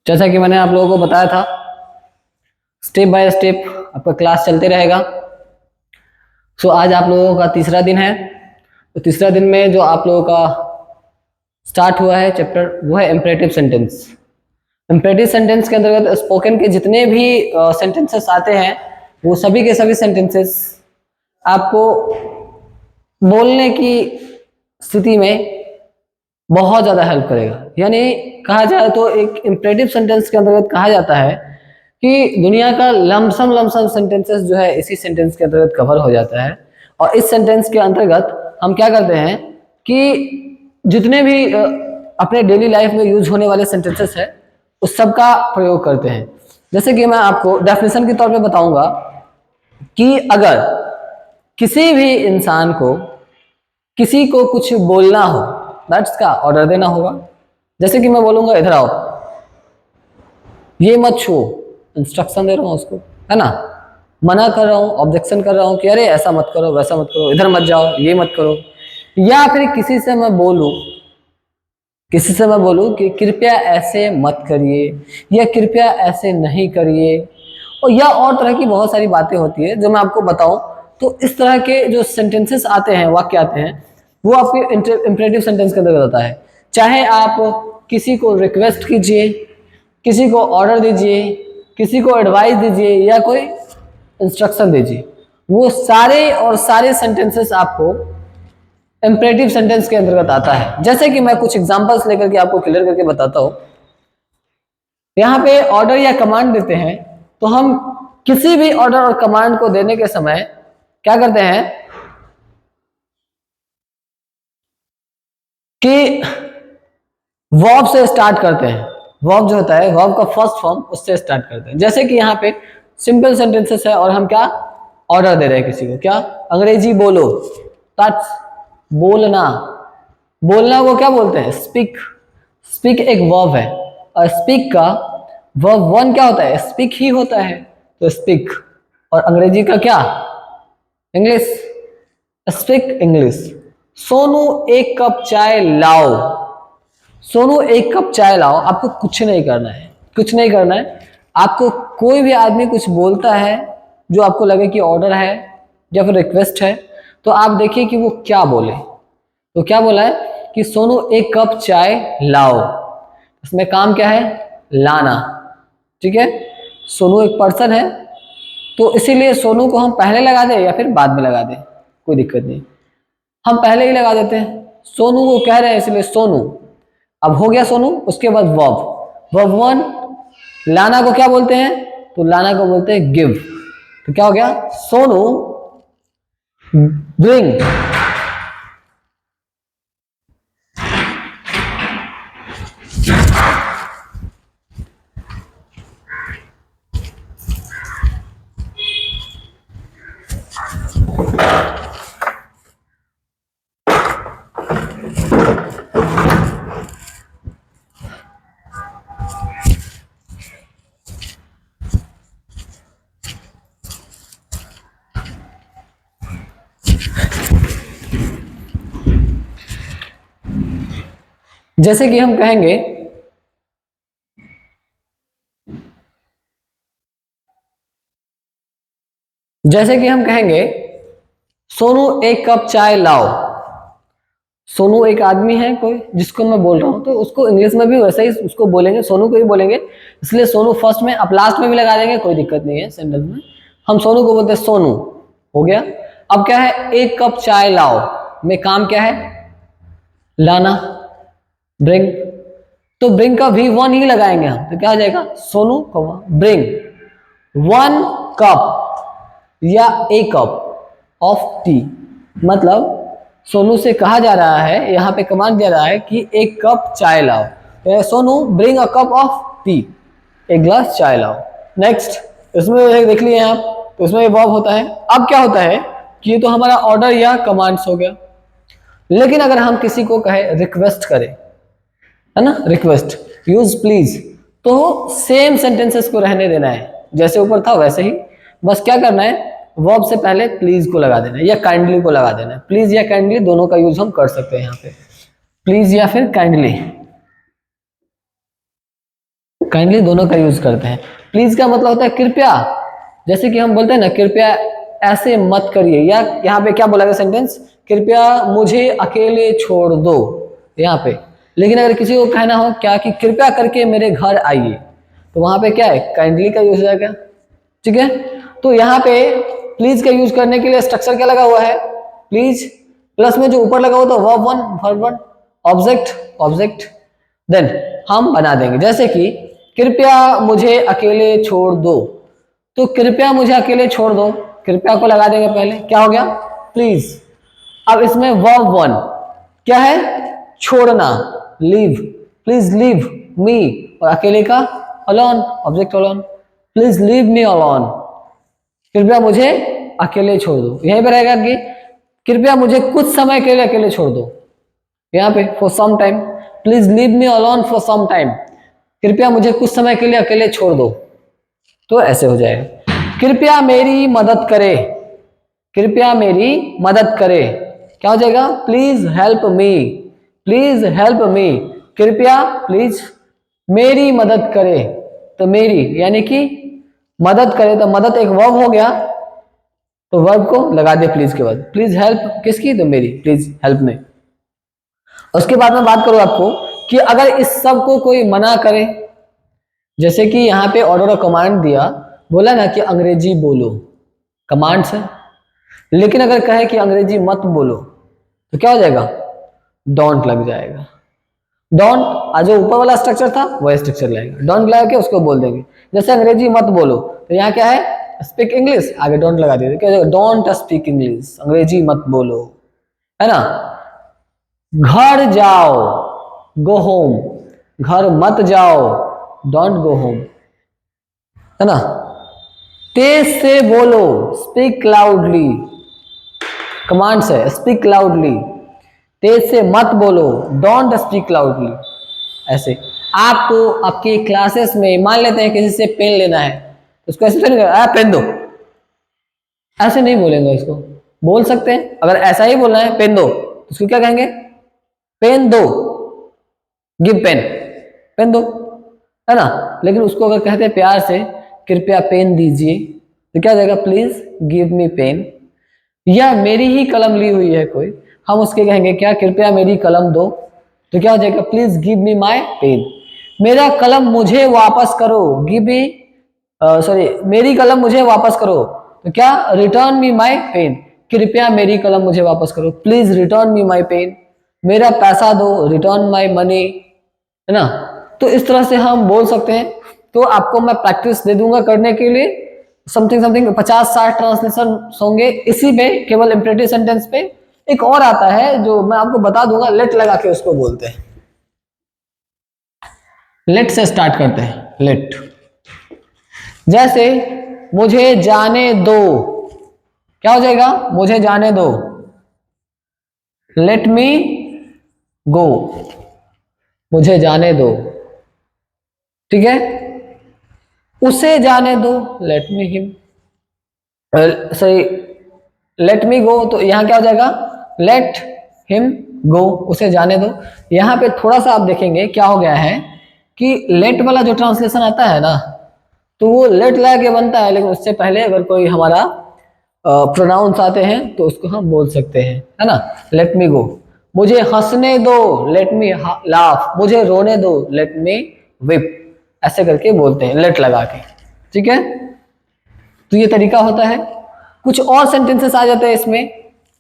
जैसा कि मैंने आप लोगों को बताया था, स्टेप बाय स्टेप आपका क्लास चलते रहेगा। सो आज आप लोगों का तीसरा दिन है। तो तीसरा दिन में जो आप लोगों का स्टार्ट हुआ है चैप्टर, वो है इम्परेटिव सेंटेंस। इम्परेटिव सेंटेंस के अंतर्गत स्पोकन के जितने भी सेंटेंसेस आते हैं, वो सभी के सभी सेंटेंसेस आपको बोलने की स्थिति में बहुत ज़्यादा हेल्प करेगा। यानी कहा जाए तो एक इम्परेटिव सेंटेंस के अंतर्गत कहा जाता है कि दुनिया का लमसम सेंटेंसेस जो है इसी सेंटेंस के अंतर्गत कवर हो जाता है। और इस सेंटेंस के अंतर्गत हम क्या करते हैं कि जितने भी अपने डेली लाइफ में यूज होने वाले सेंटेंसेस है उस सब का प्रयोग करते हैं। जैसे कि मैं आपको डेफिनेशन के तौर पे बताऊंगा कि अगर किसी भी इंसान को किसी को कुछ बोलना हो, दैट्स का ऑर्डर देना होगा। जैसे कि मैं बोलूंगा इधर आओ, ये मत छू, इंस्ट्रक्शन दे रहा हूँ उसको, है ना। मना कर रहा हूँ, ऑब्जेक्शन कर रहा हूँ कि अरे ऐसा मत करो, वैसा मत करो, इधर मत जाओ, ये मत करो। या फिर किसी से मैं बोलूँ कि कृपया ऐसे मत करिए या कृपया ऐसे नहीं करिए, और या और तरह की बहुत सारी बातें होती है जो मैं आपको बताऊं। तो इस तरह के जो सेंटेंसेस आते हैं, वाक्य आते हैं, वो आपके इंपरेटिव सेंटेंस के अंदर आता है। चाहे आप किसी को रिक्वेस्ट कीजिए, किसी को ऑर्डर दीजिए, किसी को एडवाइस दीजिए या कोई इंस्ट्रक्शन दीजिए, वो सारे और सारे सेंटेंसेस आपको इंपरेटिव सेंटेंस के अंतर्गत आता है। जैसे कि मैं कुछ एग्जांपल्स लेकर के आपको क्लियर करके बताता हूं। यहाँ पे ऑर्डर या कमांड देते हैं, तो हम किसी भी ऑर्डर और कमांड को देने के समय क्या करते हैं कि वर्ब से स्टार्ट करते हैं। वर्ब जो होता है, वर्ब का फर्स्ट फॉर्म, उससे स्टार्ट करते हैं। जैसे कि यहाँ पे सिंपल सेंटेंसेस है और हम क्या ऑर्डर दे रहे हैं किसी को, क्या अंग्रेजी बोलो, दैट्स बोलना। बोलना को क्या बोलते हैं, स्पीक। स्पीक एक वर्ब है और स्पीक का वर्ब वन क्या होता है, स्पीक ही होता है, तो स्पीक। और अंग्रेजी का क्या, इंग्लिश, स्पीक इंग्लिश। सोनू एक कप चाय लाओ, सोनू एक कप चाय लाओ। आपको कुछ नहीं करना है, कुछ नहीं करना है। आपको कोई भी आदमी कुछ बोलता है जो आपको लगे कि ऑर्डर है या फिर रिक्वेस्ट है, तो आप देखिए कि वो क्या बोले। तो क्या बोला है कि सोनू एक कप चाय लाओ। इसमें काम क्या है, लाना। ठीक है, सोनू एक पर्सन है, तो इसीलिए सोनू को हम पहले लगा दें या फिर बाद में लगा दें, कोई दिक्कत नहीं। हम पहले ही लगा देते हैं, सोनू को कह रहे हैं इसलिए सोनू। अब हो गया सोनू, उसके बाद वर्ब, वर्ब वन। लाना को क्या बोलते हैं, तो लाना को बोलते हैं गिव। तो क्या हो गया, सोनू ब्रिंग। जैसे कि हम कहेंगे सोनू एक कप चाय लाओ। सोनू एक आदमी है कोई जिसको मैं बोल रहा हूं, तो उसको इंग्लिश में भी वैसे ही उसको बोलेंगे, सोनू को ही बोलेंगे, इसलिए सोनू फर्स्ट में, अब लास्ट में भी लगा देंगे, कोई दिक्कत नहीं है सेंटेंस में। हम सोनू को बोलते हैं सोनू, हो गया। अब क्या है, एक कप चाय लाओ में काम क्या है, लाना, ब्रिंग। तो ब्रिंग का भी वन ही लगाएंगे हम, तो क्या हो जाएगा, सोनू ब्रिंग वन कप या ए कप ऑफ टी। मतलब सोनू से कहा जा रहा है, यहाँ पे कमांड दिया रहा है कि एक कप चाय लाओ। तो Sonu bring a cup of T, एक ग्लास चाय लाओ। नेक्स्ट इसमें देख लिए आप, तो इसमें वर्ब होता है। अब क्या होता है कि ये तो हमारा ऑर्डर या कमांड्स हो गया, लेकिन अगर हम किसी को कहे रिक्वेस्ट करें, है ना, रिक्वेस्ट यूज प्लीज, तो सेम सेंटेंसेस को रहने देना है, जैसे ऊपर था वैसे ही, बस क्या करना है, वर्ब से पहले प्लीज को लगा देना है या काइंडली को लगा देना है। प्लीज या काइंडली दोनों का यूज हम कर सकते हैं यहाँ पे, प्लीज या फिर काइंडली, काइंडली दोनों का यूज करते हैं। प्लीज का मतलब होता है कृपया, जैसे कि हम बोलते हैं ना कृपया ऐसे मत करिए, या यहाँ पे क्या बोला गया सेंटेंस, कृपया मुझे अकेले छोड़ दो यहाँ पे। लेकिन अगर किसी को कहना हो क्या कि कृपया करके मेरे घर आइए, तो वहां पे क्या है, काइंडली का यूज हो जाएगा। ठीक है, तो यहाँ पे प्लीज का यूज करने के लिए स्ट्रक्चर क्या लगा हुआ है, प्लीज प्लस में जो ऊपर लगा हुआ था verb one, verb one, object, object, then हम बना देंगे, जैसे कि कृपया मुझे अकेले छोड़ दो, तो कृपया मुझे अकेले छोड़ दो, कृपया को लगा देंगे पहले, क्या हो गया, प्लीज। अब इसमें वर्ब वन क्या है, छोड़ना, लीव, प्लीज लीव मी, और अकेले का alone, object alone, please leave me alone, कृपया मुझे अकेले छोड़ दो। यहीं पे रहेगा कि कृपया मुझे कुछ समय के लिए अकेले छोड़ दो, यहाँ पे for some time, please leave me alone for some time, कृपया मुझे कुछ समय के लिए अकेले छोड़ दो, तो ऐसे हो जाएगा। कृपया मेरी मदद करे, कृपया मेरी मदद करे, क्या हो जाएगा, please help me, please help me, कृपया प्लीज मेरी मदद करे, तो मेरी यानी कि मदद करे, तो मदद एक वर्ब हो गया, तो वर्ब को लगा दे प्लीज के बाद, प्लीज हेल्प किसकी, तो मेरी, प्लीज हेल्प में। उसके बाद में बात करूं आपको कि अगर इस सब को कोई मना करे, जैसे कि यहाँ पे ऑर्डर और कमांड दिया, बोला ना कि अंग्रेजी बोलो, कमांड है, लेकिन अगर कहे कि अंग्रेजी मत बोलो, तो क्या हो जाएगा, डोंट लग जाएगा। डोंट आज जो ऊपर वाला स्ट्रक्चर था वह स्ट्रक्चर लगेगा, डोंट लगा के उसको बोल देंगे। जैसे अंग्रेजी मत बोलो, तो यहाँ क्या है, स्पीक इंग्लिश, आगे डोंट लगा दिया, क्या हो जाएगा, डोंट स्पीक इंग्लिश, अंग्रेजी मत बोलो, है ना। घर जाओ, गो होम, घर मत जाओ, डोंट गो होम, है ना। तेज से बोलो, स्पीक लाउडली, कमांड है, स्पीक लाउडली, तेज से मत बोलो, डोंट स्पीक लाउडली। ऐसे आपको आपकी क्लासेस में मान लेते हैं किसी से पेन लेना है, तो उसको ऐसे पेन दो, ऐसे नहीं बोलेंगे, इसको बोल सकते हैं, अगर ऐसा ही बोलना है पेन दो, तो उसको क्या कहेंगे, पेन दो, गिव पेन, पेन दो, है ना। लेकिन उसको अगर कहते हैं प्यार से कृपया पेन दीजिए, तो क्या हो जाएगा, प्लीज गिव मी पेन। या मेरी ही कलम ली हुई है कोई, हम उसके कहेंगे क्या, कृपया मेरी कलम दो, तो क्या हो जाएगा, please give me my pen. मेरा कलम मुझे वापस करो, गिव मी, सॉरी मेरी कलम मुझे वापस करो, तो क्या, रिटर्न मी माई पेन, कृपया मेरी कलम मुझे वापस करो, please return me my pen. मेरा पैसा दो, रिटर्न माई मनी, है ना। तो इस तरह से हम बोल सकते हैं। तो आपको मैं प्रैक्टिस दे दूंगा करने के लिए, समथिंग समथिंग 50-60 ट्रांसलेशन होंगे इसी पे, केवल इंपरेटिव सेंटेंस पे। एक और आता है जो मैं आपको बता दूंगा, लेट लगा के उसको बोलते हैं। लेट से स्टार्ट करते हैं, लेट, जैसे मुझे जाने दो, क्या हो जाएगा, मुझे जाने दो, लेट मी गो, मुझे जाने दो, ठीक है। उसे जाने दो, लेट मी हिम, सही, लेट मी गो, तो यहां क्या हो जाएगा, लेट हिम गो, उसे जाने दो। यहां पे थोड़ा सा आप देखेंगे क्या हो गया है कि लेट वाला जो ट्रांसलेशन आता है ना, तो वो लेट लगा के बनता है, लेकिन उससे पहले अगर कोई हमारा प्रोनाउंस आते हैं तो उसको हम बोल सकते हैं, है ना। लेट मी गो, मुझे हंसने दो, लेट मी लाफ, मुझे रोने दो, लेट मी विप, ऐसे करके बोलते हैं लेट लगा के, ठीक है। तो ये तरीका होता है। कुछ और सेंटेंसेस आ जाते हैं इसमें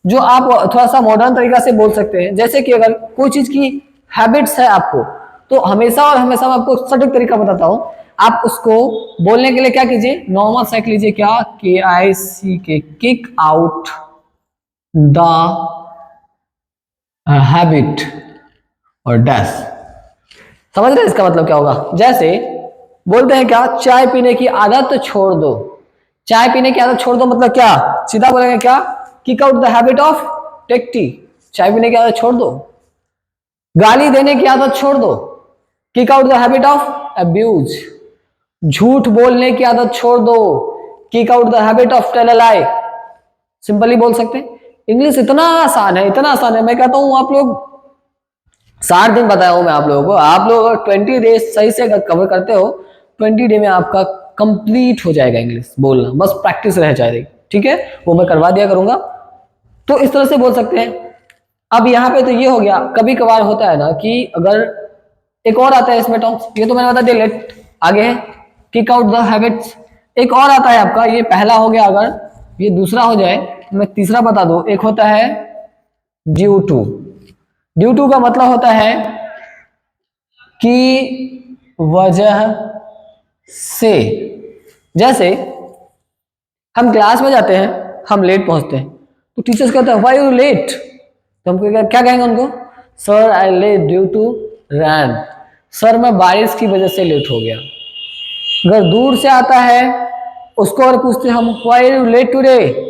जो आप थोड़ा सा मॉडर्न तरीका से बोल सकते हैं, जैसे कि अगर कोई चीज की हैबिट्स है आपको, तो हमेशा और हमेशा मैं आपको सटीक तरीका बताता हूं, आप उसको बोलने के लिए क्या कीजिए, नॉर्मल साइक लीजिए, क्या, KICK, kick out the habit और डैश, समझ रहे हैं इसका मतलब क्या होगा। जैसे बोलते हैं क्या, चाय पीने की आदत छोड़ दो। चाय पीने की आदत छोड़ दो मतलब क्या, सीधा बोलेंगे क्या, kick out the habit of take tea. चाय पीने की आदत छोड़ दो। गाली देने की आदत छोड़ दो, kick out the habit of abuse. झूठ बोलने की आदत छोड़ दो, kick out the habit of tell a lie. Simply बोल सकते हैं। इंग्लिश इतना आसान है, इतना आसान है, मैं कहता हूं आप लोग 60 दिन बताया हूं मैं आप लोगों को, आप लोग अगर 20 डेज सही से अगर कवर करते हो, 20 डे में आपका कंप्लीट हो जाएगा इंग्लिश बोलना, बस प्रैक्टिस रह जाएगी। ठीक है, वो मैं करवा दिया करूंगा। तो इस तरह से बोल सकते हैं। अब यहाँ पे तो ये हो गया, कभी कभार होता है ना कि अगर एक और आता है इसमें टर्म्स, ये तो मैंने बता दिया, लेट आगे है, किक आउट द हैबिट्स। एक और आता है आपका, ये पहला हो गया, अगर ये दूसरा हो जाए मैं तीसरा बता दूं, एक होता है ड्यू टू। ड्यू टू का मतलब होता है कि वजह से। जैसे हम क्लास में जाते हैं, हम लेट पहुंचते हैं, तो टीचर्स कहते हैं व्हाई यू लेट, तो हम क्या कहेंगे उनको, sir I late due to rain. Sir मैं बारिश की वजह से लेट हो गया। अगर दूर से आता है उसको और पूछते हैं हम व्हाई यू लेट टुडे,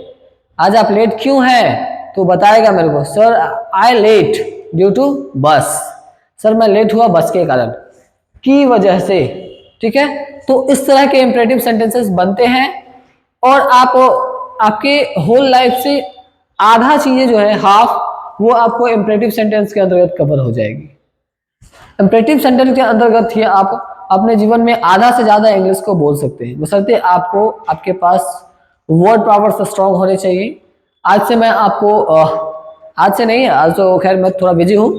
आज आप लेट क्यों हैं, तो बताएगा मेरे को sir I late due to bus, sir मैं लेट हुआ बस के कारण, की वजह से। ठीक है, तो इस तरह के इंपरेटिव सेंटेंसेस बनते हैं और आप आपके होल लाइफ से आधा चीजें जो है, हाफ, वो आपको इंपरेटिव सेंटेंस के अंतर्गत कवर हो जाएगी। इंपरेटिव सेंटेंस के अंतर्गत ही आप अपने जीवन में आधा से ज्यादा इंग्लिश को बोल सकते हैं, बशर्ते आपको आपके पास वर्ड पावर स्ट्रांग होने चाहिए। आज से मैं आपको आज से नहीं, आज तो खैर मैं थोड़ा बिजी हूं,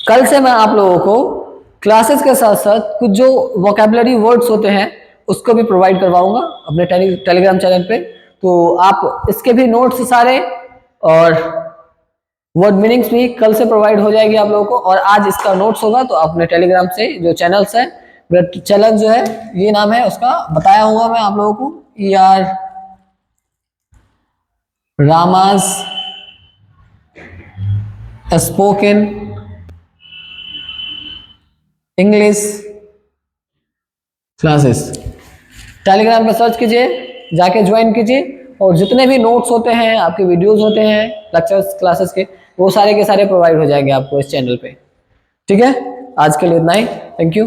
कल से मैं आप लोगों को क्लासेस के साथ साथ कुछ जो वोकेबलरी वर्ड्स होते हैं उसको भी प्रोवाइड करवाऊंगा अपने टेलीग्राम चैनल पे। तो आप इसके भी नोट्स सारे और वर्ड मीनिंग्स भी कल से प्रोवाइड हो जाएगी आप लोगों को, और आज इसका नोट्स होगा। तो अपने टेलीग्राम से जो चैनल्स है, मेरा चैनल जो है ये नाम है उसका, बताया होगा मैं आप लोगों को, ER रामास spoken English classes. Telegram पे सर्च कीजिए, जाके ज्वाइन कीजिए, और जितने भी नोट्स होते हैं, आपके वीडियोस होते हैं लेक्चर्स क्लासेस के, वो सारे के सारे प्रोवाइड हो जाएंगे आपको इस चैनल पे। ठीक है, आज के लिए इतना ही, थैंक यू।